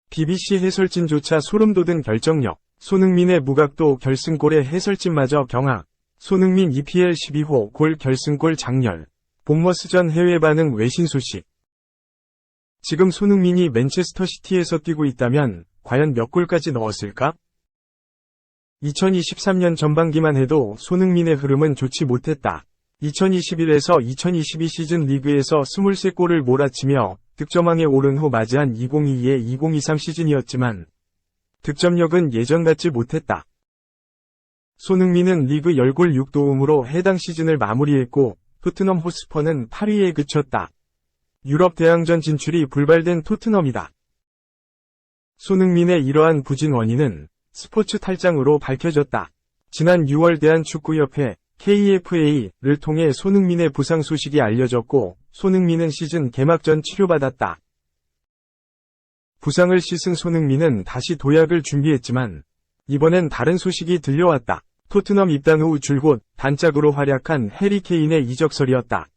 BBC 해설진조차 소름 돋은 결정력. 손흥민의 무각도 결승골에 해설진마저 경악. 손흥민 EPL 12호 골 결승골 장렬. 본머스전 해외 반응 외신 소식. 지금 손흥민이 맨체스터 시티에서 뛰고 있다면 과연 몇 골까지 넣었을까? 2023년 전반기만 해도 손흥민의 흐름은 좋지 못했다. 2021에서 2022 시즌 리그에서 23골을 몰아치며 득점왕에 오른 후 맞이한 2022-2023 시즌이었지만 득점력은 예전 같지 못했다. 손흥민은 리그 10골 6도움으로 해당 시즌을 마무리했고 토트넘 호스퍼는 8위에 그쳤다. 유럽 대항전 진출이 불발된 토트넘이다. 손흥민의 이러한 부진 원인은 스포츠 탈장으로 밝혀졌다. 지난 6월 대한축구협회 KFA를 통해 손흥민의 부상 소식이 알려졌고 손흥민은 시즌 개막 전 치료받았다. 부상을 씻은 손흥민은 다시 도약을 준비했지만 이번엔 다른 소식이 들려왔다. 토트넘 입단 후 줄곧 단짝으로 활약한 해리 케인의 이적설이었다.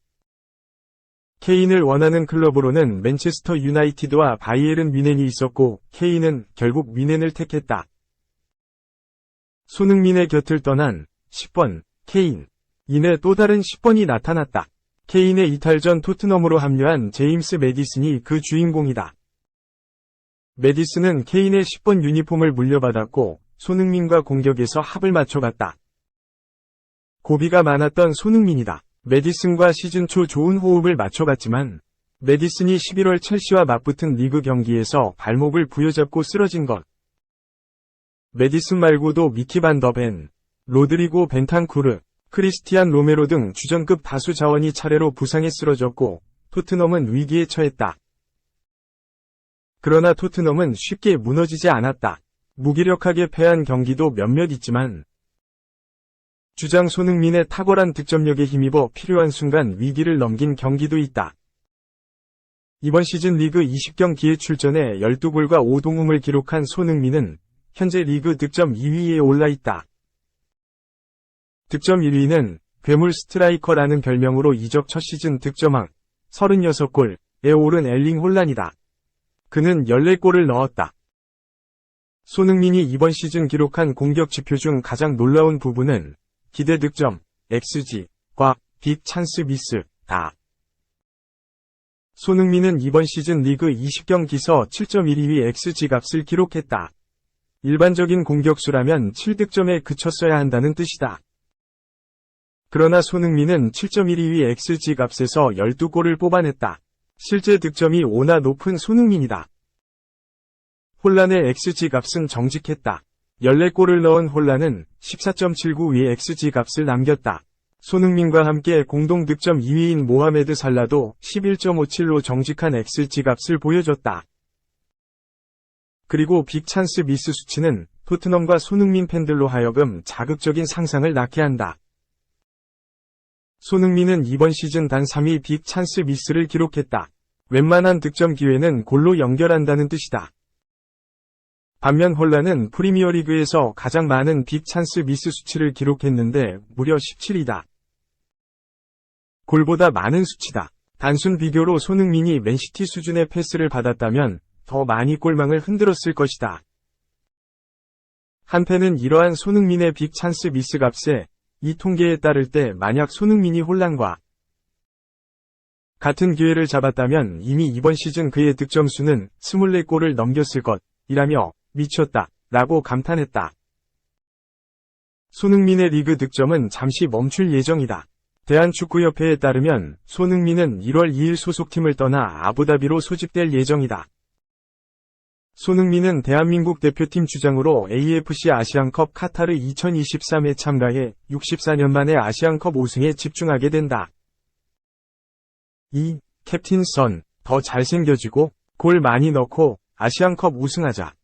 케인을 원하는 클럽으로는 맨체스터 유나이티드와 바이에른 뮌헨이 있었고 케인은 결국 뮌헨을 택했다. 손흥민의 곁을 떠난 10번 케인. 이내 또 다른 10번이 나타났다. 케인의 이탈 전 토트넘으로 합류한 제임스 매디슨이 그 주인공이다. 매디슨은 케인의 10번 유니폼을 물려받았고 손흥민과 공격에서 합을 맞춰갔다. 고비가 많았던 손흥민이다. 매디슨과 시즌 초 좋은 호흡을 맞춰갔지만 매디슨이 11월 첼시와 맞붙은 리그 경기에서 발목을 부여잡고 쓰러진 것. 매디슨 말고도 미키 반 더 벤, 로드리고 벤탄쿠르, 크리스티안 로메로 등 주전급 다수 자원이 차례로 부상에 쓰러졌고 토트넘은 위기에 처했다. 그러나 토트넘은 쉽게 무너지지 않았다. 무기력하게 패한 경기도 몇몇 있지만 주장 손흥민의 탁월한 득점력에 힘입어 필요한 순간 위기를 넘긴 경기도 있다. 이번 시즌 리그 20경기에 출전해 12골과 5도움을 기록한 손흥민은 현재 리그 득점 2위에 올라있다. 득점 1위는 괴물 스트라이커라는 별명으로 이적 첫 시즌 득점왕 36골에 오른 엘링 홀란이다. 그는 14골을 넣었다. 손흥민이 이번 시즌 기록한 공격 지표 중 가장 놀라운 부분은 기대 득점, XG과 빅 찬스 미스다. 손흥민은 이번 시즌 리그 20경기서 7.12위 XG 값을 기록했다. 일반적인 공격수라면 7득점에 그쳤어야 한다는 뜻이다. 그러나 손흥민은 7.12위 XG 값에서 12골을 뽑아냈다. 실제 득점이 5나 높은 손흥민이다. 홀란의 XG 값은 정직했다. 14골을 넣은 홀란은 14.79위 XG 값을 남겼다. 손흥민과 함께 공동 득점 2위인 모하메드 살라도 11.57로 정직한 XG 값을 보여줬다. 그리고 빅 찬스 미스 수치는 토트넘과 손흥민 팬들로 하여금 자극적인 상상을 낳게 한다. 손흥민은 이번 시즌 단 3위 빅 찬스 미스를 기록했다. 웬만한 득점 기회는 골로 연결한다는 뜻이다. 반면 홀란은 프리미어리그에서 가장 많은 빅 찬스 미스 수치를 기록했는데 무려 17이다. 골보다 많은 수치다. 단순 비교로 손흥민이 맨시티 수준의 패스를 받았다면 더 많이 골망을 흔들었을 것이다. 한편은 이러한 손흥민의 빅 찬스 미스 값에 이 통계에 따를 때 만약 손흥민이 홀란과 같은 기회를 잡았다면 이미 이번 시즌 그의 득점 수는 24골을 넘겼을 것이라며 미쳤다 라고 감탄했다. 손흥민의 리그 득점은 잠시 멈출 예정이다. 대한축구협회에 따르면 손흥민은 1월 2일 소속팀을 떠나 아부다비로 소집될 예정이다. 손흥민은 대한민국 대표팀 주장으로 AFC 아시안컵 카타르 2023에 참가해 64년 만에 아시안컵 우승에 집중하게 된다. 이 캡틴 선, 더 잘생겨지고 골 많이 넣고 아시안컵 우승하자.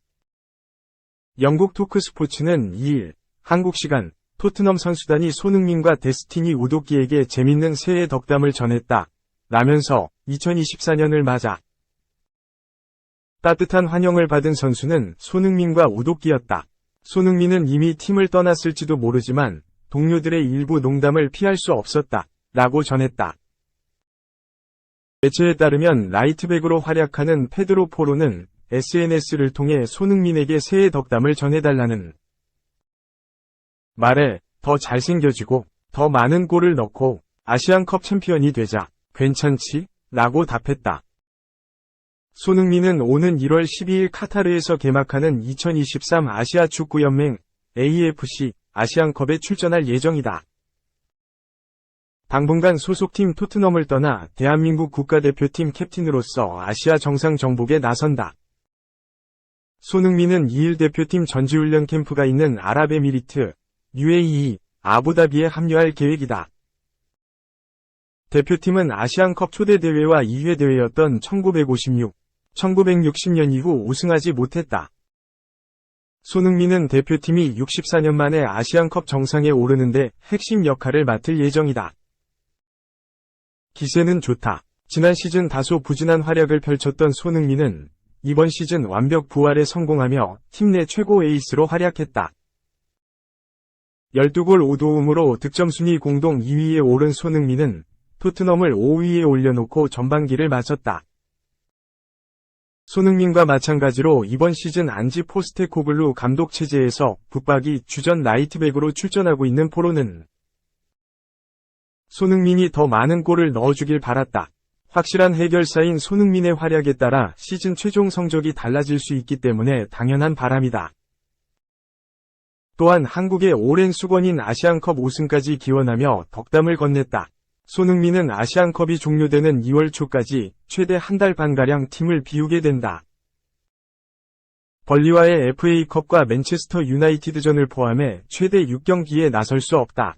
영국 토크스포츠는 2일 한국 시간 토트넘 선수단이 손흥민과 데스티니 우도기에게 재밌는 새해 덕담을 전했다. 라면서 2024년을 맞아 따뜻한 환영을 받은 선수는 손흥민과 우도기였다. 손흥민은 이미 팀을 떠났을지도 모르지만 동료들의 일부 농담을 피할 수 없었다. 라고 전했다. 매체에 따르면 라이트백으로 활약하는 페드로 포로는 SNS를 통해 손흥민에게 새해 덕담을 전해달라는 말에 더 잘생겨지고 더 많은 골을 넣고 아시안컵 챔피언이 되자 괜찮지? 라고 답했다. 손흥민은 오는 1월 12일 카타르에서 개막하는 2023 아시아 축구연맹 AFC 아시안컵에 출전할 예정이다. 당분간 소속팀 토트넘을 떠나 대한민국 국가대표팀 캡틴으로서 아시아 정상 정복에 나선다. 손흥민은 2일 대표팀 전지훈련 캠프가 있는 아랍에미리트, UAE, 아부다비에 합류할 계획이다. 대표팀은 아시안컵 초대대회와 2회 대회였던 1956, 1960년 이후 우승하지 못했다. 손흥민은 대표팀이 64년 만에 아시안컵 정상에 오르는데 핵심 역할을 맡을 예정이다. 기세는 좋다. 지난 시즌 다소 부진한 활약을 펼쳤던 손흥민은 이번 시즌 완벽 부활에 성공하며 팀 내 최고 에이스로 활약했다. 12골 5도움으로 득점 순위 공동 2위에 오른 손흥민은 토트넘을 5위에 올려놓고 전반기를 마쳤다. 손흥민과 마찬가지로 이번 시즌 안지 포스테코글루 감독 체제에서 붙박이 주전 라이트백으로 출전하고 있는 포로는 손흥민이 더 많은 골을 넣어주길 바랐다. 확실한 해결사인 손흥민의 활약에 따라 시즌 최종 성적이 달라질 수 있기 때문에 당연한 바람이다. 또한 한국의 오랜 수건인 아시안컵 우승까지 기원하며 덕담을 건넸다. 손흥민은 아시안컵이 종료되는 2월 초까지 최대 한 달 반가량 팀을 비우게 된다. 벌리와의 FA컵과 맨체스터 유나이티드전을 포함해 최대 6경기에 나설 수 없다.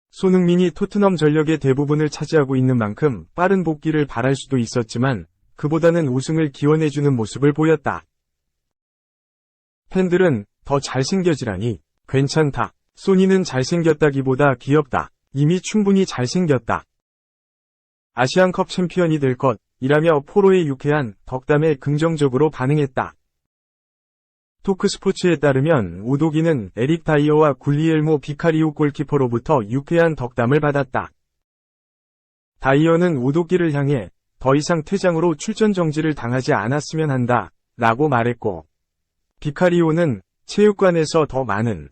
손흥민이 토트넘 전력의 대부분을 차지하고 있는 만큼 빠른 복귀를 바랄 수도 있었지만 그보다는 우승을 기원해주는 모습을 보였다. 팬들은 더 잘생겨지라니 괜찮다. 소니는 잘생겼다기보다 귀엽다. 이미 충분히 잘생겼다. 아시안컵 챔피언이 될 것이라며 포로의 유쾌한 덕담에 긍정적으로 반응했다. 토크스포츠에 따르면 우도기는 에릭 다이어와 굴리엘모 비카리오 골키퍼로부터 유쾌한 덕담을 받았다. 다이어는 우도기를 향해 더 이상 퇴장으로 출전 정지를 당하지 않았으면 한다 라고 말했고, 비카리오는 체육관에서 더 많은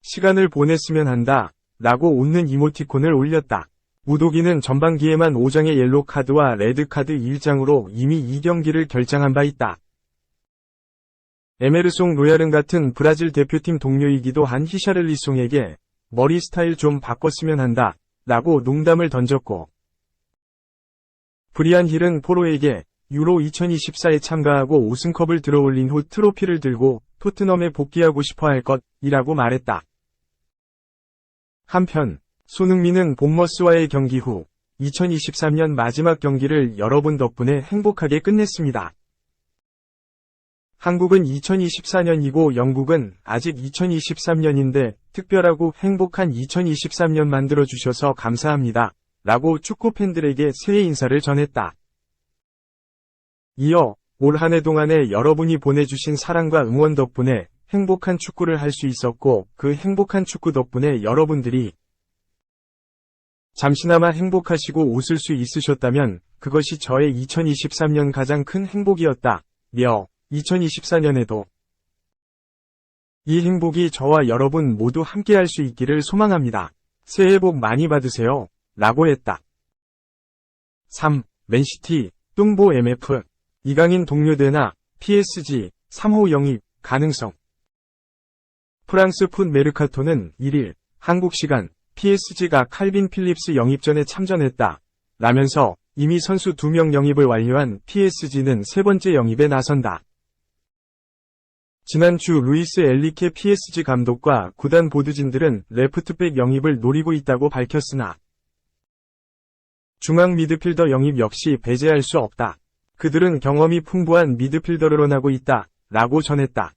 시간을 보냈으면 한다 라고 웃는 이모티콘을 올렸다. 우도기는 전반기에만 5장의 옐로 카드와 레드 카드 1장으로 이미 2경기를 결장한 바 있다. 에메르송 로얄은 같은 브라질 대표팀 동료이기도 한 히샤를리송에게 머리 스타일 좀 바꿨으면 한다 라고 농담을 던졌고, 브리안 힐은 포로에게 유로 2024에 참가하고 우승컵을 들어올린 후 트로피를 들고 토트넘에 복귀하고 싶어 할 것이라고 말했다. 한편 손흥민은 본머스와의 경기 후 2023년 마지막 경기를 여러분 덕분에 행복하게 끝냈습니다. 한국은 2024년이고 영국은 아직 2023년인데 특별하고 행복한 2023년 만들어주셔서 감사합니다. 라고 축구 팬들에게 새해 인사를 전했다. 이어 올 한 해 동안에 여러분이 보내주신 사랑과 응원 덕분에 행복한 축구를 할 수 있었고 그 행복한 축구 덕분에 여러분들이 잠시나마 행복하시고 웃을 수 있으셨다면 그것이 저의 2023년 가장 큰 행복이었다. 2024년에도 이 행복이 저와 여러분 모두 함께할 수 있기를 소망합니다. 새해 복 많이 받으세요. 라고 했다. 3. 맨시티, 뚱보 MF, 이강인 동료대나 PSG, 3호 영입, 가능성. 프랑스 풋 메르카토는 1일, 한국 시간, PSG가 칼빈 필립스 영입전에 참전했다. 라면서 이미 선수 2명 영입을 완료한 PSG는 세 번째 영입에 나선다. 지난주 루이스 엘리케 PSG 감독과 구단 보드진들은 레프트백 영입을 노리고 있다고 밝혔으나 중앙 미드필더 영입 역시 배제할 수 없다. 그들은 경험이 풍부한 미드필더를 원하고 있다. 라고 전했다.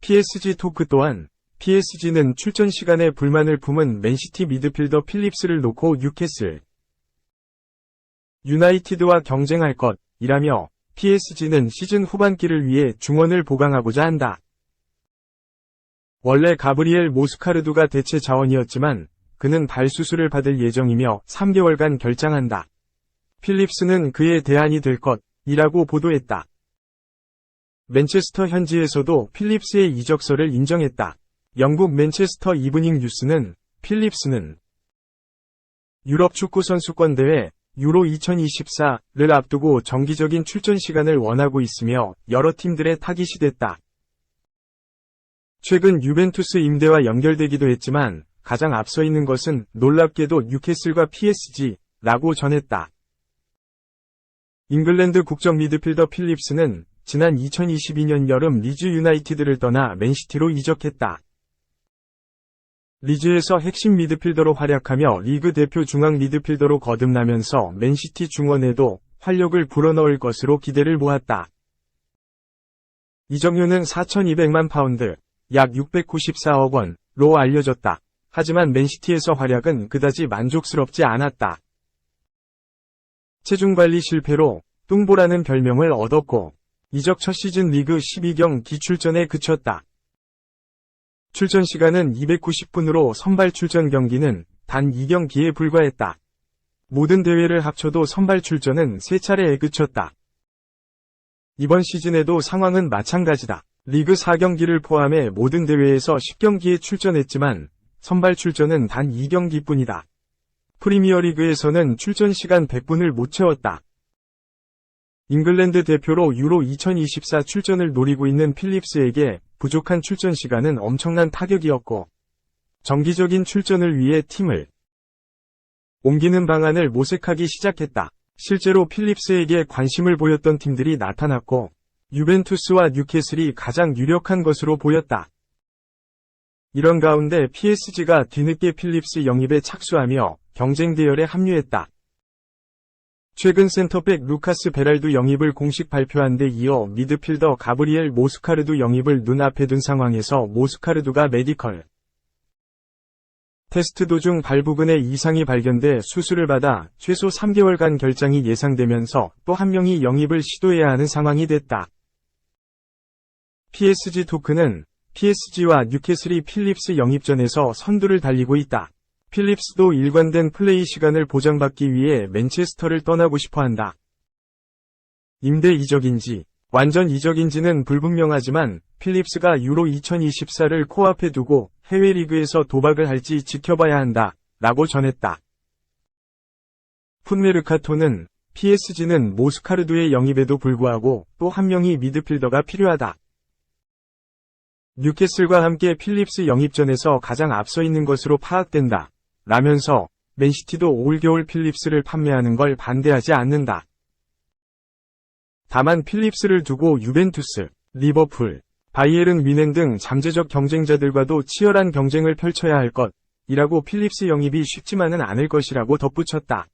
PSG 토크 또한 PSG는 출전 시간에 불만을 품은 맨시티 미드필더 필립스를 놓고 뉴캐슬 유나이티드와 경쟁할 것이라며 PSG는 시즌 후반기를 위해 중원을 보강하고자 한다. 원래 가브리엘 모스카르두가 대체 자원이었지만 그는 발수술을 받을 예정이며 3개월간 결장한다. 필립스는 그의 대안이 될 것이라고 보도했다. 맨체스터 현지에서도 필립스의 이적설을 인정했다. 영국 맨체스터 이브닝 뉴스는 필립스는 유럽 축구 선수권 대회 유로 2024를 앞두고 정기적인 출전 시간을 원하고 있으며 여러 팀들의 타깃이 됐다. 최근 유벤투스 임대와 연결되기도 했지만 가장 앞서 있는 것은 놀랍게도 뉴캐슬과 PSG라고 전했다. 잉글랜드 국적 미드필더 필립스는 지난 2022년 여름 리즈 유나이티드를 떠나 맨시티로 이적했다. 리즈에서 핵심 미드필더로 활약하며 리그 대표 중앙 미드필더로 거듭나면서 맨시티 중원에도 활력을 불어넣을 것으로 기대를 모았다. 이적료는 4,200만 파운드, 약 694억 원로 알려졌다. 하지만 맨시티에서 활약은 그다지 만족스럽지 않았다. 체중관리 실패로 뚱보라는 별명을 얻었고 이적 첫 시즌 리그 12경기 출전에 그쳤다. 출전 시간은 290분으로 선발 출전 경기는 단 2경기에 불과했다. 모든 대회를 합쳐도 선발 출전은 3차례에 그쳤다. 이번 시즌에도 상황은 마찬가지다. 리그 4경기를 포함해 모든 대회에서 10경기에 출전했지만 선발 출전은 단 2경기뿐이다. 프리미어리그에서는 출전 시간 100분을 못 채웠다. 잉글랜드 대표로 유로 2024 출전을 노리고 있는 필립스에게 부족한 출전 시간은 엄청난 타격이었고 정기적인 출전을 위해 팀을 옮기는 방안을 모색하기 시작했다. 실제로 필립스에게 관심을 보였던 팀들이 나타났고 유벤투스와 뉴캐슬이 가장 유력한 것으로 보였다. 이런 가운데 PSG가 뒤늦게 필립스 영입에 착수하며 경쟁 대열에 합류했다. 최근 센터백 루카스 베랄두 영입을 공식 발표한 데 이어 미드필더 가브리엘 모스카르두 영입을 눈앞에 둔 상황에서 모스카르두가 메디컬 테스트 도중 발부근에 이상이 발견돼 수술을 받아 최소 3개월간 결장이 예상되면서 또 한 명이 영입을 시도해야 하는 상황이 됐다. PSG 토크는 PSG와 뉴캐슬이 필립스 영입전에서 선두를 달리고 있다. 필립스도 일관된 플레이 시간을 보장받기 위해 맨체스터를 떠나고 싶어한다. 임대 이적인지 완전 이적인지는 불분명하지만 필립스가 유로 2024를 코앞에 두고 해외 리그에서 도박을 할지 지켜봐야 한다 라고 전했다. 풋메르카토는 PSG는 모스카르두의 영입에도 불구하고 또 한 명이 미드필더가 필요하다. 뉴캐슬과 함께 필립스 영입전에서 가장 앞서 있는 것으로 파악된다. 라면서 맨시티도 올겨울 필립스를 판매하는 걸 반대하지 않는다. 다만 필립스를 두고 유벤투스, 리버풀, 바이에른 뮌헨 등 잠재적 경쟁자들과도 치열한 경쟁을 펼쳐야 할 것이라고 필립스 영입이 쉽지만은 않을 것이라고 덧붙였다.